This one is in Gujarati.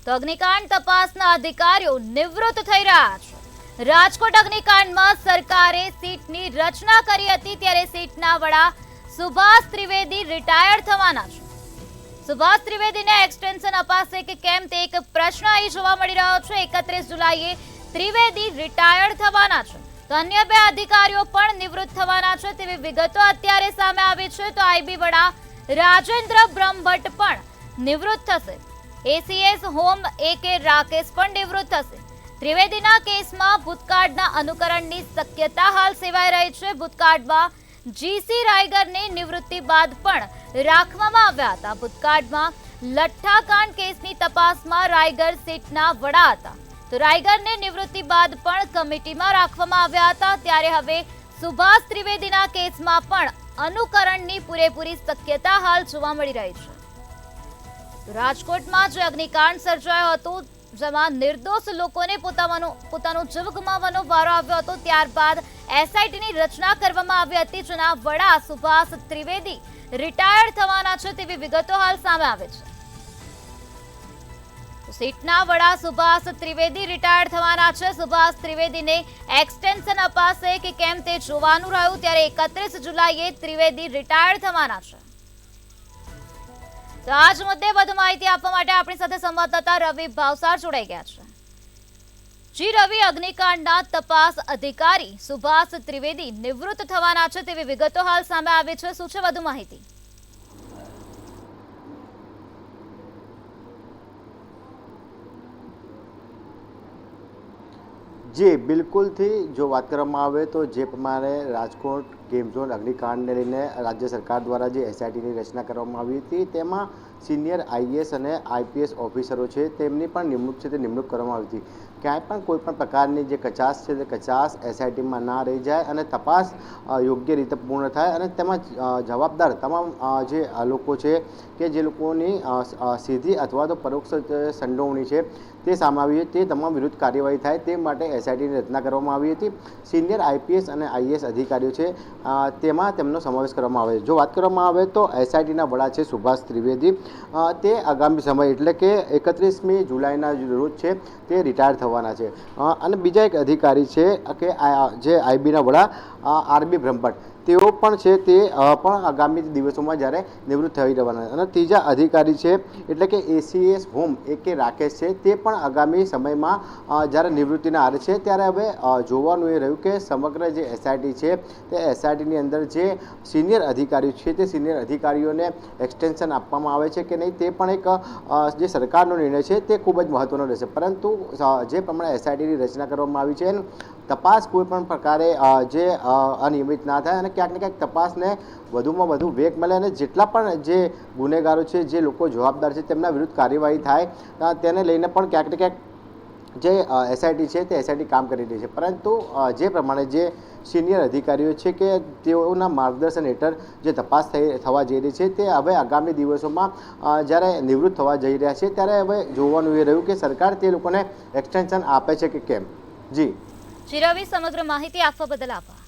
તો અગ્નિકાંડ તપાસના અધિકારીઓ નિવૃત્ત થઈ રહ્યા છે। રાજકોટ અગ્નિકાંડમાં સરકારે સીટની રચના કરી હતી, ત્યારે સીટના વડા સુભાષ ત્રિવેદી રિટાયર થવાના છે। સુભાષ ત્રિવેદીને એક્સટેન્શન અપાશે કે કેમ તે એક પ્રશ્ન અહીં જોવા મળી રહ્યો છે। 31 જુલાઈએ ત્રિવેદી રિટાયર થવાના છે, તો અન્ય બે અધિકારીઓ પણ નિવૃત્ત થવાના છે તેવી વિગતો અત્યારે સામે આવી છે। તો આઈબી વડા રાજેન્દ્ર બ્રહ્મભટ્ટ પણ નિવૃત્ત થશે। એસીએસ હોમ AK રાકેશ પણ નિવૃત્ત થશે। ત્રિવેદીના કેસમાં ભૂતકાળના અનુકરણની શક્યતા હાલ સેવાઈ રહી છે। ભૂતકાળમાં જીસી રાયગરની નિવૃત્તિ બાદ પણ રાખવામાં આવ્યા હતા। ભૂતકાળમાં લઠ્ઠાકાંડ કેસની તપાસમાં રાયગર સીટના વડા હતા, તો રાયગરને નિવૃત્તિ બાદ પણ કમિટીમાં રાખવામાં આવ્યા હતા। ત્યારે હવે સુભાષ ત્રિવેદીના કેસમાં પણ અનુકરણની પૂરેપૂરી શક્યતા હાલ જોવા મળી રહી છે। રાજકોટમાં જે અગ્નિકાંડ સર્જાયો હતો, જેમાં નિર્દોષ લોકોને પોતાનો જીવ ગુમાવવાનો વારો આવ્યો હતો, ત્યારબાદ એસઆઈટીની રચના કરવામાં આવી હતી, જેના વડા સુભાષ ત્રિવેદી રિટાયર થવાના છે તેવી વિગતો હાલ સામે આવે છે। સીટના વડા સુભાષ ત્રિવેદી રિટાયર થવાના છે। સુભાષ ત્રિવેદીને એક્સટેન્શન અપાશે કે કેમ તે જોવાનું રહ્યું, ત્યારે 31 જુલાઈએ ત્રિવેદી રિટાયર થવાના છે। તો આજ મુદ્દે વધુ માહિતી આપવા માટે આપણી સાથે સંવાદદાતા રવિ ભાવસાર જોડાઈ ગયા છે। જી રવિ, અગ્નિકાંડના તપાસ અધિકારી સુભાષ ત્રિવેદી નિવૃત્ત થવાના છે તેવી વિગતો હાલ સામે આવી છે, શું છે વધુ માહિતી? જી બિલકુલથી જો વાત કરવામાં આવે તો જે પ્રમાણે રાજકોટ ગેમ ઝોન અગ્નિકાંડને લઈને રાજ્ય સરકાર દ્વારા જે એસઆઈટીની રચના કરવામાં આવી હતી, તેમાં સિનિયર આઈએએસ અને આઈપીએસ ઓફિસરો છે તેમની પણ નિમણૂક કરવામાં આવી હતી। ક્યાંય પણ કોઈ પણ પ્રકારની જે કચાશ છે તે કચાશ એસઆઈટીમાં ના રહી જાય અને તપાસ યોગ્ય રીતે પૂર્ણ થાય અને તેમાં જવાબદાર તમામ જે લોકો છે કે જે લોકોની સીધી અથવા તો પરોક્ષ સંડોવણી છે તે સામે આવી તે તમામ વિરુદ્ધ કાર્યવાહી થાય તે માટે એસઆઈટીની રચના કરવામાં આવી હતી। સિનિયર આઈપીએસ અને આઈએએસ અધિકારીઓ છે તેમાં તેમનો સમાવેશ કરવામાં આવે છે। જો વાત કરવામાં આવે તો એસઆઈટીના વડા છે સુભાષ ત્રિવેદી, તે આગામી સમય એટલે કે 31મી જુલાઈના રોજ છે તે રિટાયર થવાના છે। અને બીજા એક અધિકારી છે કે જે આઈબીના વડા આરબી બ્રહ્મભટ્ટ, તેઓ પણ છે તે પણ આગામી દિવસોમાં જ્યારે નિવૃત્ત થઈ રહેવાના। અને ત્રીજા અધિકારી છે એટલે કે એસીએસ હોમ AK રાકેશ છે, તે પણ આગામી સમયમાં જ્યારે નિવૃત્તિના આરે છે, ત્યારે હવે જોવાનું એ રહ્યું કે સમગ્ર જે એસઆઈટી છે તે એસઆઈટીની અંદર જે સિનિયર અધિકારીઓ છે તે સિનિયર અધિકારીઓને એક્સટેન્શન આપવામાં આવે છે કે નહીં, તે પણ એક જે સરકારનો નિર્ણય છે તે ખૂબ જ મહત્વનો રહેશે। પરંતુ જે પ્રમાણે એસઆઈટીની રચના કરવામાં આવી છે, તપાસ કોઈ પણ પ્રકારે જે અનિયમિત ના થાય અને ક્યાંક ને ક્યાંક તપાસને વધુમાં વધુ વેગ મળે અને જેટલા પણ જે ગુનેગારો છે, જે લોકો જવાબદાર છે, તેમના વિરુદ્ધ કાર્યવાહી થાય તેને લઈને પણ ક્યાંક ને ક્યાંક જે એસઆઈટી છે તે એસઆઈટી કામ કરી રહી છે। પરંતુ જે પ્રમાણે જે સિનિયર અધિકારીઓ છે કે તેઓના માર્ગદર્શન હેઠળ જે તપાસ થવા જઈ રહી છે, તે હવે આગામી દિવસોમાં જ્યારે નિવૃત્ત થવા જઈ રહ્યા છે, ત્યારે હવે જોવાનું એ રહ્યું કે સરકાર તે લોકોને એક્સટેન્શન આપે છે કે કેમ। જી રવિ, સમગ્ર માહિતી આપવા બદલ આભાર।